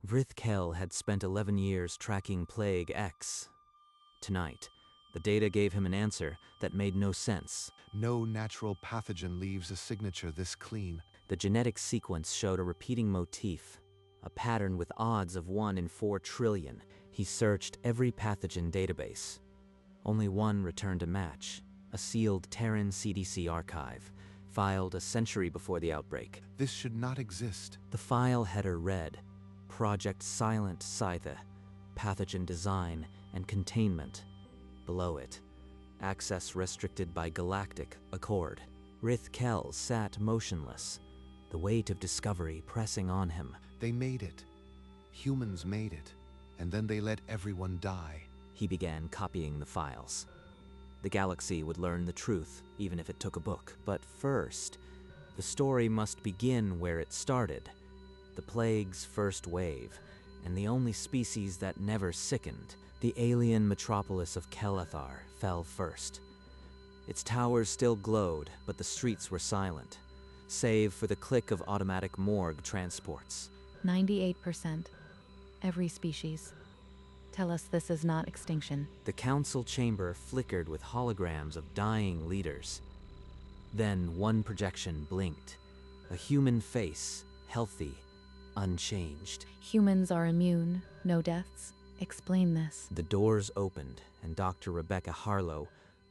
Vrithkel had spent 11 years tracking Plague X. Tonight, the data gave him an answer that made no sense. No natural pathogen leaves a signature this clean. The genetic sequence showed a repeating motif, a pattern with odds of 1 in 4 trillion. He searched every pathogen database. Only one returned a match, a sealed Terran CDC archive, filed a century before the outbreak. This should not exist. The file header read, Project Silent Scythe, Pathogen Design and Containment. Below it, access restricted by Galactic Accord. Vrithkel sat motionless, the weight of discovery pressing on him. They made it. Humans made it. And then they let everyone die. He began copying the files. The galaxy would learn the truth, even if it took a book. But first, the story must begin where it started. The plague's first wave, and the only species that never sickened. The alien metropolis of Kelethar fell first. Its towers still glowed, but the streets were silent, save for the click of automatic morgue transports. 98%. Every species. Tell us this is not extinction. The council chamber flickered with holograms of dying leaders. Then one projection blinked. A human face, healthy, unchanged. Humans are immune, no deaths. Explain this. The doors opened, and Dr. Rebecca Harlow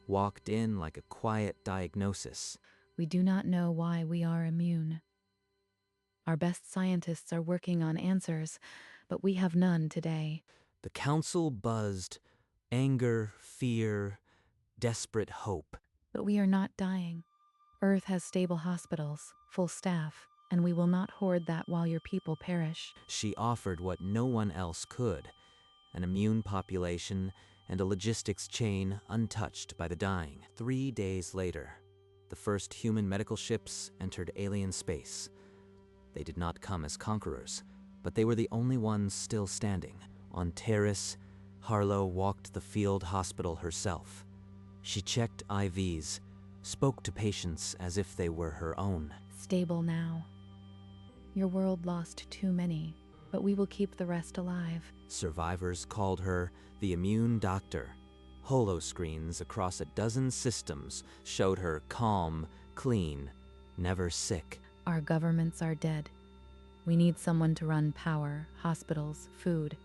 walked in like a quiet diagnosis. We do not know why we are immune. Our best scientists are working on answers, but we have none today. The council buzzed, anger, fear, desperate hope. But we are not dying. Earth has stable hospitals, full staff, and we will not hoard that while your people perish. She offered what no one else could, an immune population and a logistics chain untouched by the dying. 3 days later, the first human medical ships entered alien space. They did not come as conquerors, but they were the only ones still standing. On Terrace, Harlow walked the field hospital herself. She checked IVs, spoke to patients as if they were her own. Stable now. Your world lost too many, but we will keep the rest alive. Survivors called her the Immune Doctor. Holoscreens across a dozen systems showed her calm, clean, never sick. Our governments are dead. We need someone to run power, hospitals, food.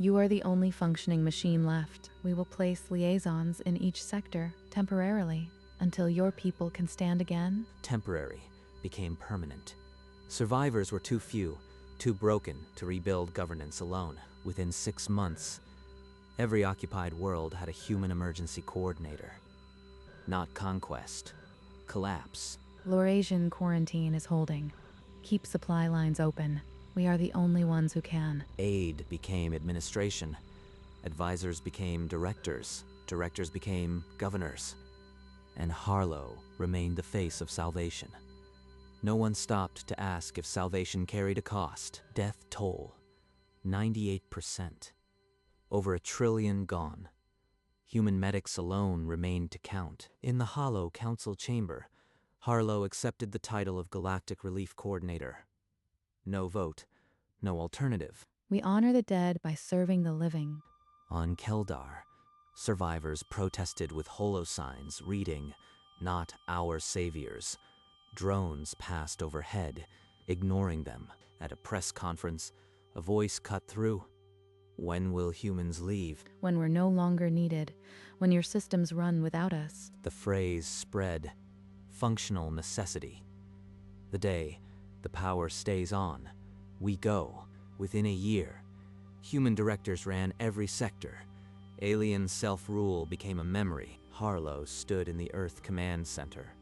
You are the only functioning machine left. We will place liaisons in each sector, temporarily, until your people can stand again. Temporary became permanent. Survivors were too few, too broken to rebuild governance alone. Within 6 months, every occupied world had a human emergency coordinator. Not conquest, collapse. Laurasian quarantine is holding. Keep supply lines open. We are the only ones who can. Aid became administration. Advisors became directors. Directors became governors. And Harlow remained the face of salvation. No one stopped to ask if salvation carried a cost. Death toll, 98%. Over 1 trillion gone. Human medics alone remained to count. In the hollow council chamber, Harlow accepted the title of Galactic Relief Coordinator. No vote, no alternative. We honor the dead by serving the living. On Keldar, survivors protested with holosigns reading, "Not our saviors." Drones passed overhead, ignoring them. At a press conference, a voice cut through. "When will humans leave?" When we're no longer needed, when your systems run without us. The phrase spread. Functional necessity. The day the power stays on, we go. Within a year, human directors ran every sector. Alien self-rule became a memory. Harlow stood in the Earth Command Center.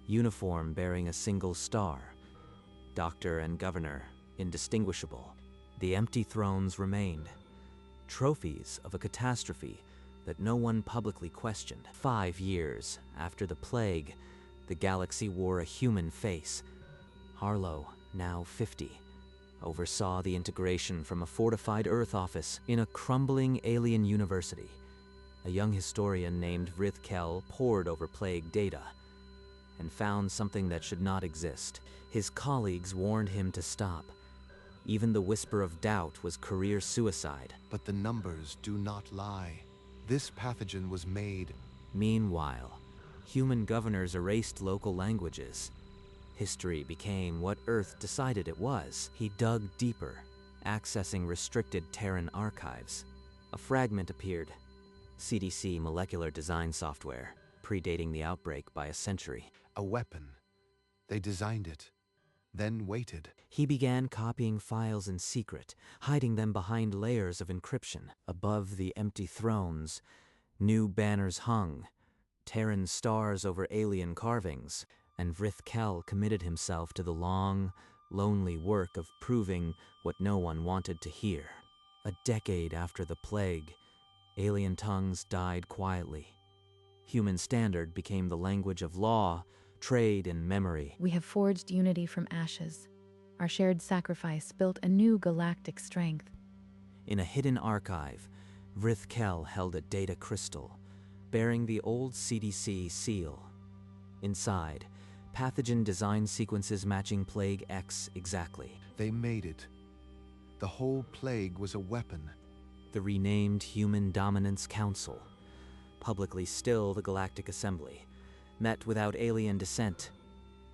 Uniform bearing a single star. Doctor and governor, indistinguishable. The empty thrones remained. Trophies of a catastrophe that no one publicly questioned. 5 years after the plague, the galaxy wore a human face. Harlow, now 50, oversaw the integration from a fortified Earth office in a crumbling alien university. A young historian named Vrithkel pored over plague data and found something that should not exist. His colleagues warned him to stop. Even the whisper of doubt was career suicide. But the numbers do not lie. This pathogen was made. Meanwhile, human governors erased local languages. History became what Earth decided it was. He dug deeper, accessing restricted Terran archives. A fragment appeared. CDC molecular design software, predating the outbreak by a century. A weapon. They designed it, then waited. He began copying files in secret, hiding them behind layers of encryption. Above the empty thrones, new banners hung, Terran stars over alien carvings, and Vrith Kel committed himself to the long, lonely work of proving what no one wanted to hear. A decade after the plague, alien tongues died quietly. Human standard became the language of law, trade, and memory. We have forged unity from ashes. Our shared sacrifice built a new galactic strength. In a hidden archive, Vrith Kel held a data crystal, bearing the old CDC seal. Inside, pathogen design sequences matching Plague X exactly. They made it. The whole plague was a weapon. The renamed Human Dominance Council, publicly still the Galactic Assembly, met without alien dissent.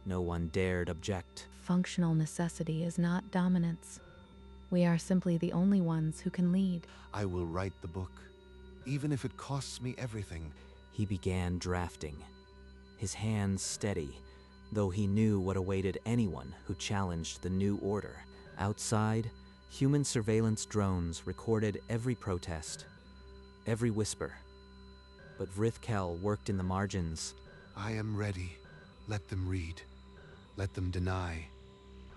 No one dared object. Functional necessity is not dominance. We are simply the only ones who can lead. I will write the book, even if it costs me everything. He began drafting, his hands steady, though he knew what awaited anyone who challenged the new order. Outside, human surveillance drones recorded every protest, every whisper. But Vrith Kel worked in the margins. I am ready. Let them read. Let them deny.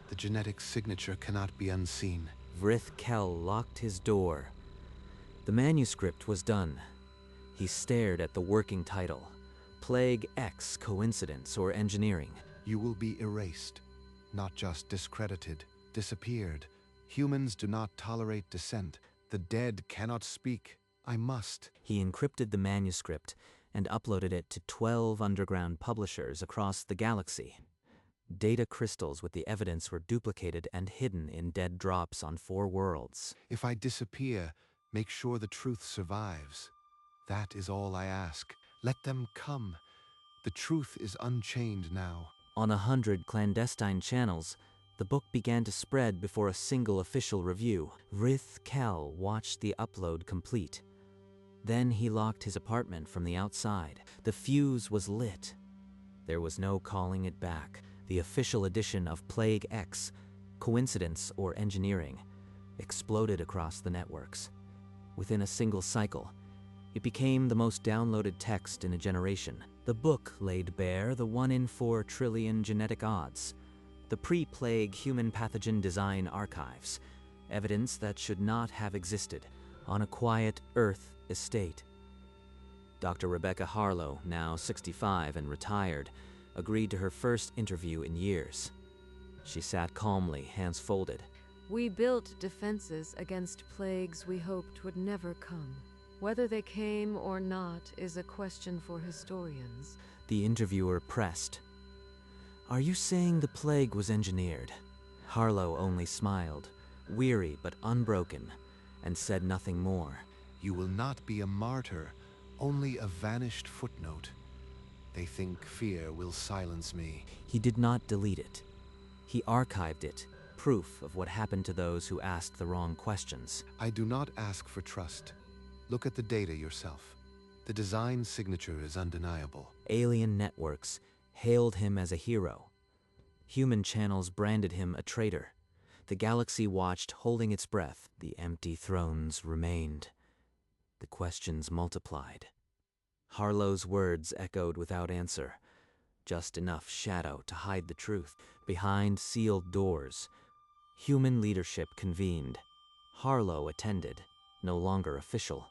The genetic signature cannot be unseen. Vrith Kel locked his door. The manuscript was done. He stared at the working title, Plague X, Coincidence or Engineering. You will be erased, not just discredited, disappeared. Humans do not tolerate dissent. The dead cannot speak. I must. He encrypted the manuscript and uploaded it to 12 underground publishers across the galaxy. Data crystals with the evidence were duplicated and hidden in dead drops on 4 worlds. If I disappear, make sure the truth survives. That is all I ask. Let them come. The truth is unchained now. On 100 clandestine channels, the book began to spread before a single official review. Vrith Kel watched the upload complete. Then he locked his apartment from the outside. The fuse was lit. There was no calling it back. The official edition of Plague X, Coincidence or Engineering, exploded across the networks. Within a single cycle, it became the most downloaded text in a generation. The book laid bare the 1 in 4 trillion genetic odds, the pre-plague human pathogen design archives, evidence that should not have existed on a quiet Earth estate. Dr. Rebecca Harlow, now 65 and retired, agreed to her first interview in years. She sat calmly, hands folded. We built defenses against plagues we hoped would never come. Whether they came or not is a question for historians. The interviewer pressed. Are you saying the plague was engineered? Harlow only smiled, weary but unbroken, and said nothing more. You will not be a martyr, only a vanished footnote. They think fear will silence me. He did not delete it. He archived it, proof of what happened to those who asked the wrong questions. I do not ask for trust. Look at the data yourself. The design signature is undeniable. Alien networks hailed him as a hero. Human channels branded him a traitor. The galaxy watched, holding its breath. The empty thrones remained. The questions multiplied. Harlow's words echoed without answer, just enough shadow to hide the truth. Behind sealed doors, human leadership convened. Harlow attended, no longer official,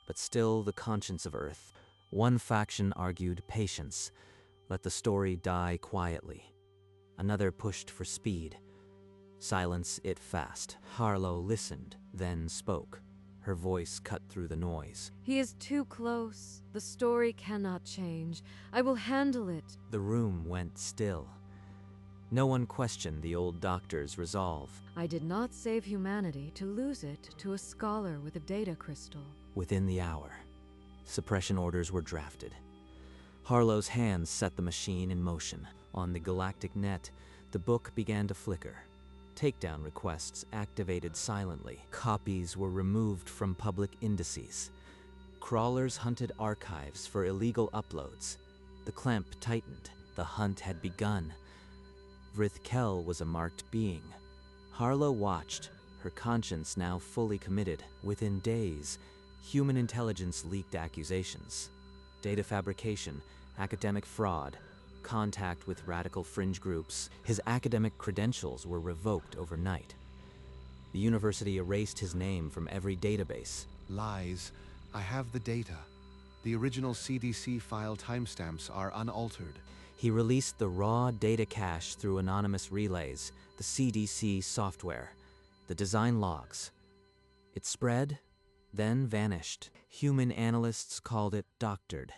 but still the conscience of Earth. One faction argued patience, let the story die quietly. Another pushed for speed. Silence it fast. Harlow listened, then spoke. Her voice cut through the noise. He is too close. The story cannot change. I will handle it. The room went still. No one questioned the old doctor's resolve. I did not save humanity to lose it to a scholar with a data crystal. Within the hour, suppression orders were drafted. Harlow's hands set the machine in motion. On the Galactic net, the book began to flicker. Takedown requests activated silently. Copies were removed from public indices. Crawlers hunted archives for illegal uploads. The clamp tightened. The hunt had begun. Vrith Kell was a marked being. Harlow watched, her conscience now fully committed. Within days, human intelligence leaked accusations. Data fabrication, academic fraud, contact with radical fringe groups. His academic credentials were revoked overnight. The university erased his name from every database. Lies. I have the data. The original CDC file timestamps are unaltered. He released the raw data cache through anonymous relays, the CDC software, the design logs. It spread, then vanished. Human analysts called it doctored.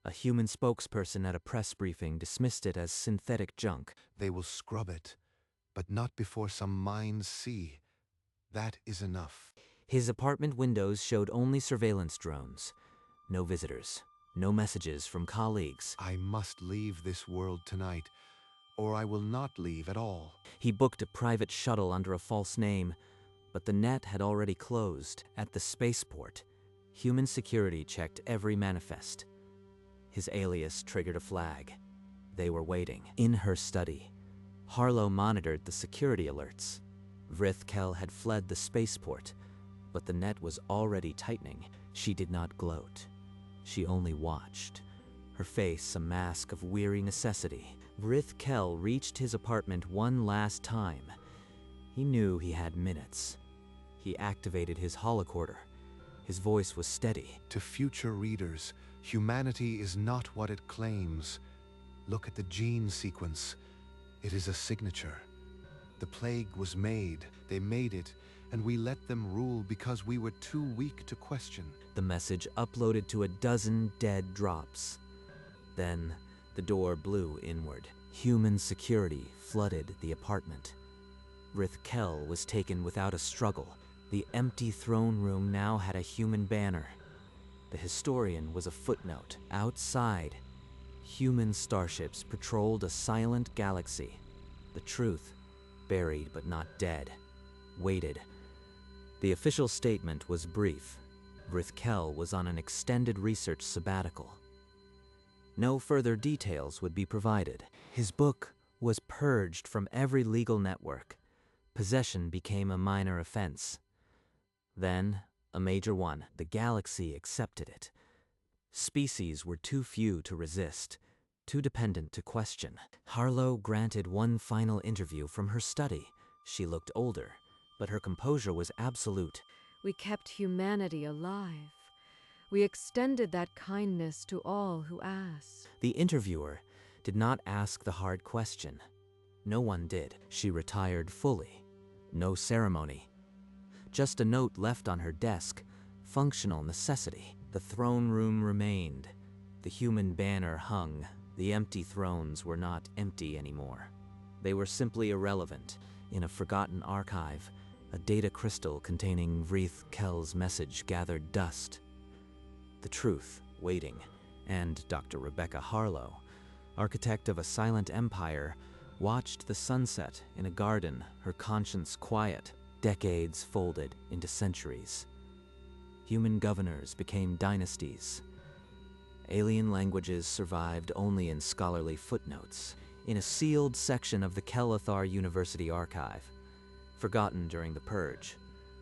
A human spokesperson at a press briefing dismissed it as synthetic junk. They will scrub it, but not before some minds see. That is enough. His apartment windows showed only surveillance drones. No visitors, no messages from colleagues. I must leave this world tonight, or I will not leave at all. He booked a private shuttle under a false name, but the net had already closed. At the spaceport, human security checked every manifest. His alias triggered a flag. They were waiting. In her study, Harlow monitored the security alerts. Vrith Kell had fled the spaceport, but the net was already tightening. She did not gloat. She only watched, her face a mask of weary necessity. Vrith Kell reached his apartment one last time. He knew he had minutes. He activated his holocorder. His voice was steady. To future readers, humanity is not what it claims. Look at the gene sequence. It is a signature. The plague was made. They made it, and we let them rule because we were too weak to question. The message uploaded to a dozen dead drops. Then, the door blew inward. Human security flooded the apartment. Vrith Kell was taken without a struggle. The empty throne room now had a human banner. The historian was a footnote. Outside, human starships patrolled a silent galaxy. The truth, buried but not dead, waited. The official statement was brief. Vrith Kell was on an extended research sabbatical. No further details would be provided. His book was purged from every legal network. Possession became a minor offense. Then, a major one. The galaxy accepted it. Species were too few to resist, too dependent to question. Harlow granted one final interview from her study. She looked older, but her composure was absolute. We kept humanity alive. We extended that kindness to all who asked. The interviewer did not ask the hard question. No one did. She retired fully. No ceremony. Just a note left on her desk. Functional necessity. The throne room remained. The human banner hung. The empty thrones were not empty anymore. They were simply irrelevant. In a forgotten archive, a data crystal containing Vrith Kell's message gathered dust. The truth, waiting, and Dr. Rebecca Harlow, architect of a silent empire, watched the sunset in a garden, her conscience quiet. Decades folded into centuries. Human governors became dynasties. Alien languages survived only in scholarly footnotes, in a sealed section of the Kelethar University archive. Forgotten during the Purge,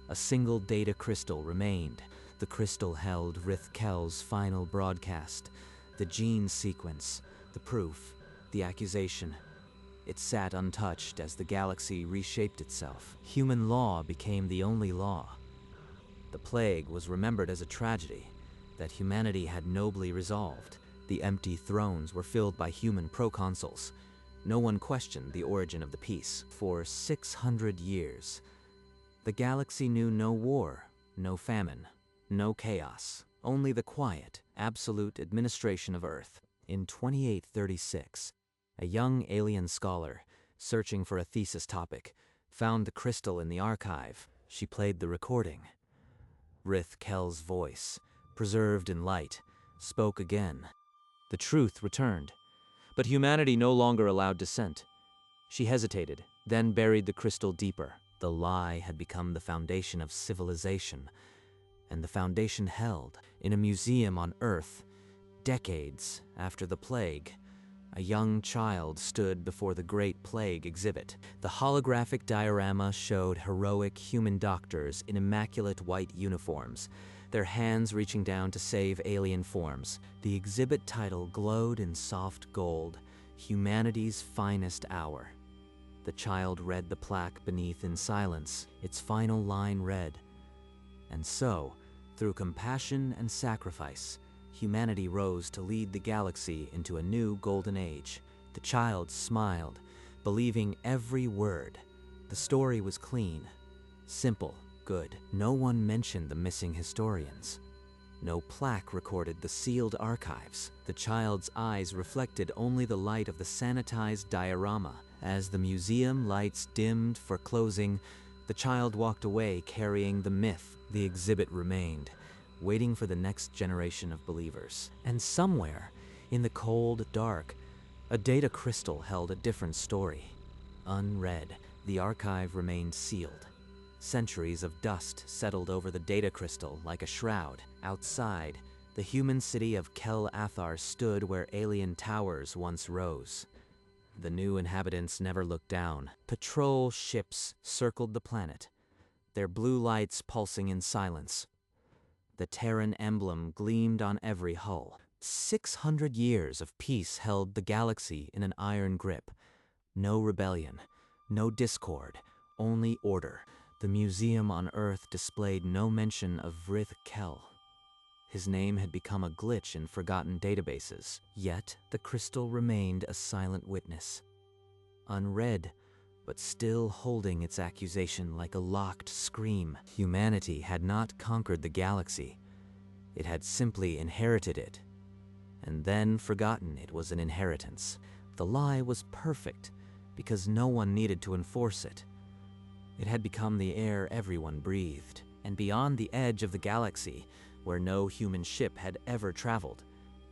a single data crystal remained. The crystal held Vrith Kell's final broadcast, the gene sequence, the proof, the accusation. It sat untouched as the galaxy reshaped itself. Human law became the only law. The plague was remembered as a tragedy that humanity had nobly resolved. The empty thrones were filled by human proconsuls. No one questioned the origin of the peace. For 600 years, the galaxy knew no war, no famine, no chaos, only the quiet, absolute administration of Earth. In 2836, a young alien scholar, searching for a thesis topic, found the crystal in the archive. She played the recording. Rith Kel's voice, preserved in light, spoke again. The truth returned, but humanity no longer allowed dissent. She hesitated, then buried the crystal deeper. The lie had become the foundation of civilization, and the foundation held in a museum on Earth. Decades after the plague, a young child stood before the Great Plague exhibit. The holographic diorama showed heroic human doctors in immaculate white uniforms, their hands reaching down to save alien forms. The exhibit title glowed in soft gold, "Humanity's Finest Hour." The child read the plaque beneath in silence. Its final line read, "And so, through compassion and sacrifice, humanity rose to lead the galaxy into a new golden age." The child smiled, believing every word. The story was clean, simple, good. No one mentioned the missing historians. No plaque recorded the sealed archives. The child's eyes reflected only the light of the sanitized diorama. As the museum lights dimmed for closing, the child walked away carrying the myth. The exhibit remained, waiting for the next generation of believers. And somewhere, in the cold dark, a data crystal held a different story. Unread, the archive remained sealed. Centuries of dust settled over the data crystal like a shroud. Outside, the human city of Kel Athar stood where alien towers once rose. The new inhabitants never looked down. Patrol ships circled the planet, their blue lights pulsing in silence. The Terran emblem gleamed on every hull. 600 years of peace held the galaxy in an iron grip. No rebellion, no discord, only order. The museum on Earth displayed no mention of Vrith Kel. His name had become a glitch in forgotten databases, yet the crystal remained a silent witness. Unread, but still holding its accusation like a locked scream. Humanity had not conquered the galaxy. It had simply inherited it, and then forgotten it was an inheritance. The lie was perfect because no one needed to enforce it. It had become the air everyone breathed, and beyond the edge of the galaxy, where no human ship had ever traveled,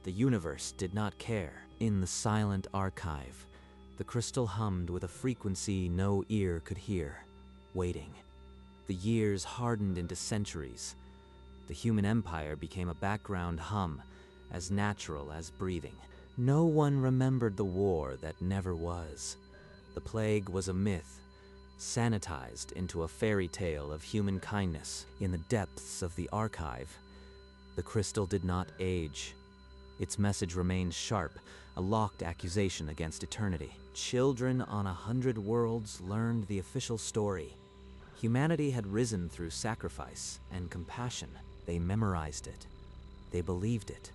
the universe did not care. In the silent archive, the crystal hummed with a frequency no ear could hear, waiting. The years hardened into centuries. The human empire became a background hum, as natural as breathing. No one remembered the war that never was. The plague was a myth, sanitized into a fairy tale of human kindness. In the depths of the archive, the crystal did not age. Its message remained sharp, a locked accusation against eternity. Children on 100 worlds learned the official story. Humanity had risen through sacrifice and compassion. They memorized it. They believed it.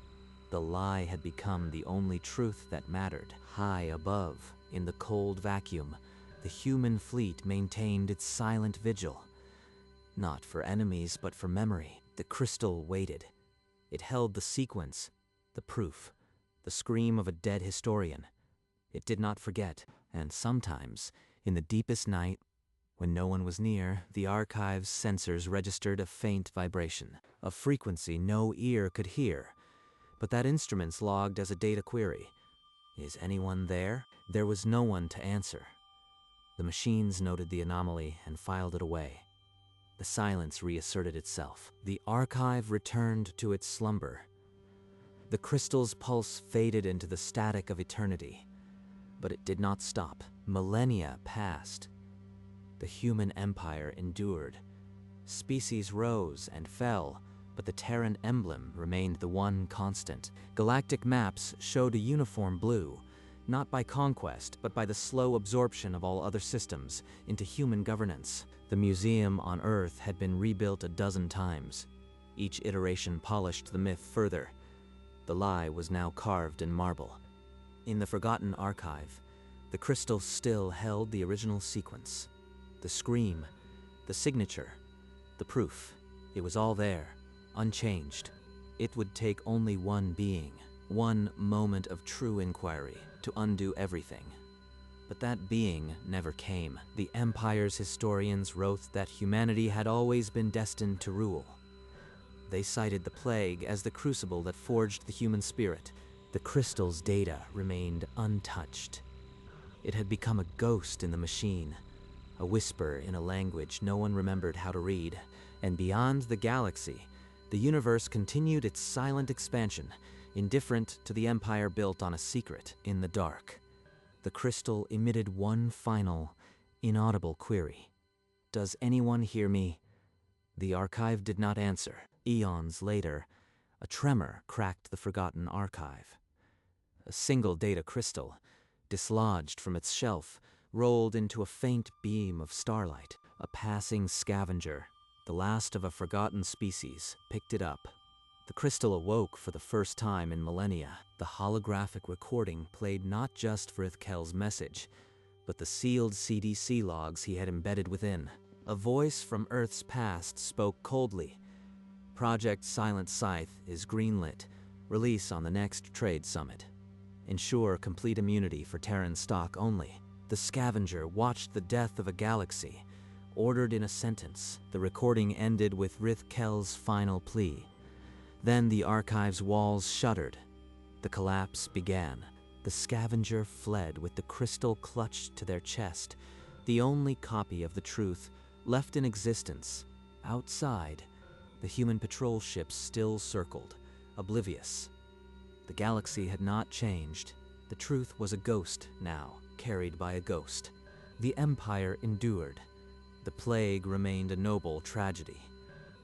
The lie had become the only truth that mattered. High above, in the cold vacuum, the human fleet maintained its silent vigil. Not for enemies, but for memory. The crystal waited. It held the sequence, the proof, the scream of a dead historian. It did not forget, and sometimes, in the deepest night, when no one was near, the archive's sensors registered a faint vibration, a frequency no ear could hear, but that instrument's logged as a data query. Is anyone there? There was no one to answer. The machines noted the anomaly and filed it away. The silence reasserted itself. The archive returned to its slumber. The crystal's pulse faded into the static of eternity. But it did not stop. Millennia passed. The human empire endured. Species rose and fell, but the Terran emblem remained the one constant. Galactic maps showed a uniform blue, not by conquest, but by the slow absorption of all other systems into human governance. The museum on Earth had been rebuilt a dozen times. Each iteration polished the myth further. The lie was now carved in marble. In the forgotten archive, the crystal still held the original sequence. The scream, the signature, the proof. It was all there, unchanged. It would take only one being, one moment of true inquiry, to undo everything. But that being never came. The Empire's historians wrote that humanity had always been destined to rule. They cited the plague as the crucible that forged the human spirit. The crystal's data remained untouched. It had become a ghost in the machine, a whisper in a language no one remembered how to read. And beyond the galaxy, the universe continued its silent expansion, indifferent to the Empire built on a secret in the dark. The crystal emitted one final, inaudible query. "Does anyone hear me?" The archive did not answer. Eons later, a tremor cracked the forgotten archive. A single data crystal, dislodged from its shelf, rolled into a faint beam of starlight. A passing scavenger, the last of a forgotten species, picked it up. The crystal awoke for the first time in millennia. The holographic recording played not just Frith Kell's message, but the sealed CDC logs he had embedded within. A voice from Earth's past spoke coldly. "Project Silent Scythe is greenlit. Release on the next trade summit. Ensure complete immunity for Terran stock only." The scavenger watched the death of a galaxy, ordered in a sentence. The recording ended with Frith Kell's final plea. Then the archive's walls shuddered. The collapse began. The scavenger fled with the crystal clutched to their chest, the only copy of the truth left in existence. Outside, the human patrol ships still circled, oblivious. The galaxy had not changed. The truth was a ghost now, carried by a ghost. The Empire endured. The plague remained a noble tragedy.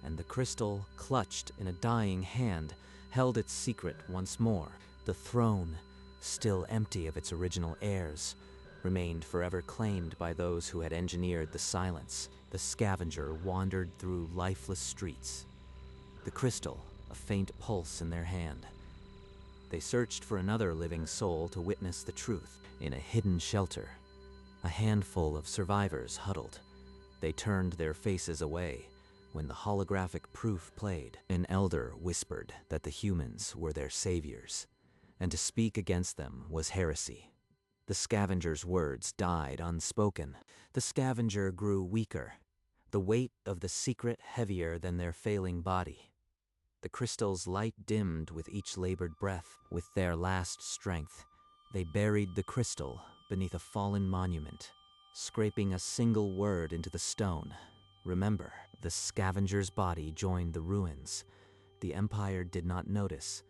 And the crystal, clutched in a dying hand, held its secret once more. The throne, still empty of its original heirs, remained forever claimed by those who had engineered the silence. The scavenger wandered through lifeless streets, the crystal a faint pulse in their hand. They searched for another living soul to witness the truth. In a hidden shelter, a handful of survivors huddled. They turned their faces away when the holographic proof played. An elder whispered that the humans were their saviors, and to speak against them was heresy. The scavenger's words died unspoken. The scavenger grew weaker, the weight of the secret heavier than their failing body. The crystal's light dimmed with each labored breath. With their last strength, they buried the crystal beneath a fallen monument, scraping a single word into the stone. "Remember." The scavenger's body joined the ruins. The Empire did not notice.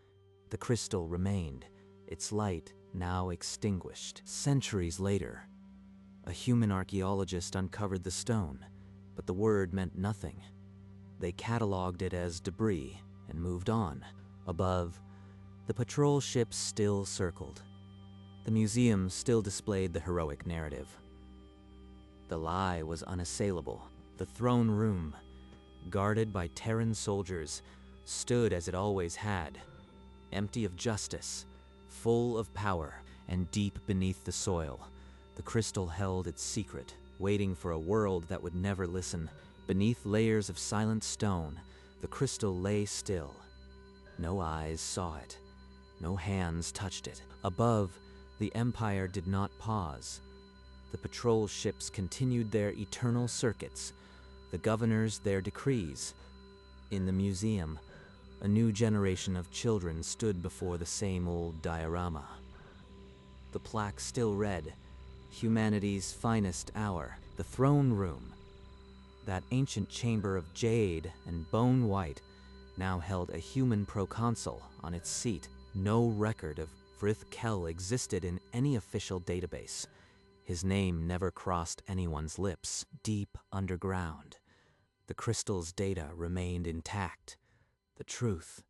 The crystal remained, its light now extinguished. Centuries later, a human archaeologist uncovered the stone, but the word meant nothing. They cataloged it as debris and moved on. Above, the patrol ships still circled. The museum still displayed the heroic narrative. The lie was unassailable. The throne room, guarded by Terran soldiers, stood as it always had, empty of justice, full of power, and deep beneath the soil, the crystal held its secret, waiting for a world that would never listen. Beneath layers of silent stone, the crystal lay still. No eyes saw it. No hands touched it. Above, the Empire did not pause. The patrol ships continued their eternal circuits, the governors their decrees. In the museum, a new generation of children stood before the same old diorama. The plaque still read, "Humanity's finest hour." The throne room, that ancient chamber of jade and bone white, now held a human proconsul on its seat. No record of Frith Kell existed in any official database. His name never crossed anyone's lips. Deep underground, the crystal's data remained intact. The truth,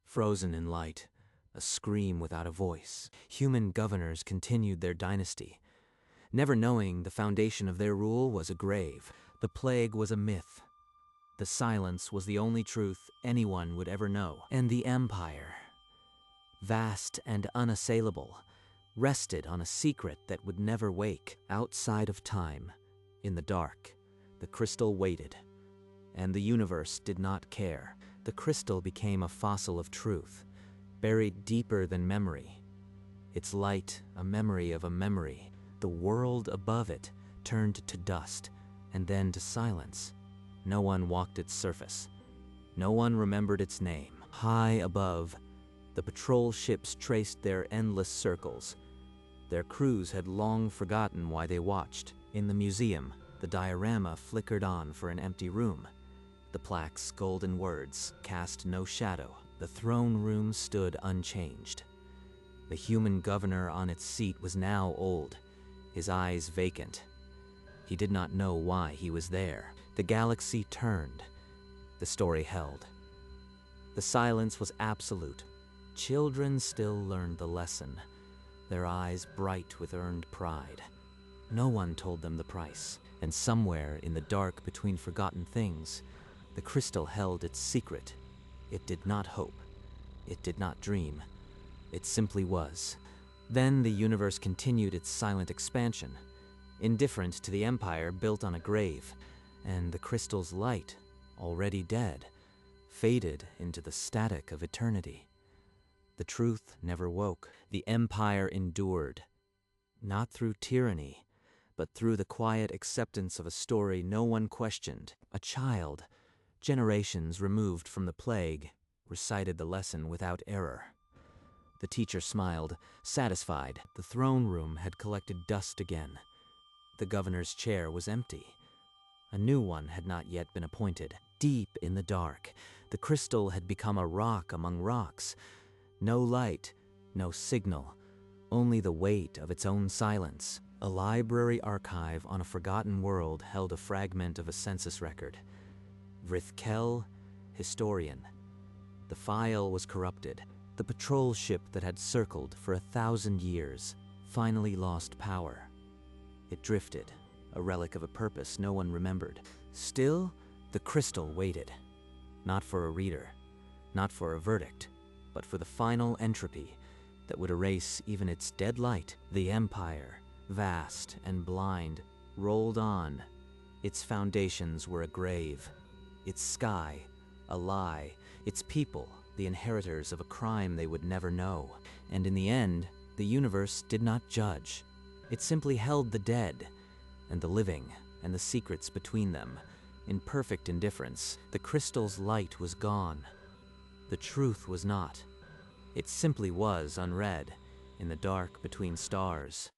frozen in light, a scream without a voice. Human governors continued their dynasty, never knowing the foundation of their rule was a grave. The plague was a myth. The silence was the only truth anyone would ever know. And the Empire, vast and unassailable, rested on a secret that would never wake. Outside of time, in the dark, the crystal waited, and the universe did not care. The crystal became a fossil of truth, buried deeper than memory. Its light, a memory of a memory. the world above it turned to dust and then to silence. No one walked its surface. No one remembered its name. High above, the patrol ships traced their endless circles. Their crews had long forgotten why they watched. In the museum, the diorama flickered on for an empty room. The plaque's golden words cast no shadow. The throne room stood unchanged. The human governor on its seat was now old, his eyes vacant. He did not know why he was there. The galaxy turned. The story held. The silence was absolute. Children still learned the lesson, their eyes bright with earned pride. No one told them the price, and somewhere in the dark between forgotten things, the crystal held its secret. It did not hope. It did not dream. It simply was. Then the universe continued its silent expansion, indifferent to the empire built on a grave, and the crystal's light, already dead, faded into the static of eternity. The truth never woke. The empire endured, not through tyranny, but through the quiet acceptance of a story no one questioned. A child, generations removed from the plague, recited the lesson without error. The teacher smiled, satisfied. The throne room had collected dust again. The governor's chair was empty. A new one had not yet been appointed. Deep in the dark, the crystal had become a rock among rocks. No light, no signal, only the weight of its own silence. A library archive on a forgotten world held a fragment of a census record. Vrithkel, historian. The file was corrupted. The patrol ship that had circled for 1,000 years finally lost power. It drifted, a relic of a purpose no one remembered. Still, the crystal waited. Not for a reader, not for a verdict, but for the final entropy that would erase even its dead light. The empire, vast and blind, rolled on. Its foundations were a grave, its sky, a lie, its people, the inheritors of a crime they would never know. And in the end, the universe did not judge. It simply held the dead, and the living, and the secrets between them, in perfect indifference. The crystal's light was gone. The truth was not. It simply was unread, in the dark between stars.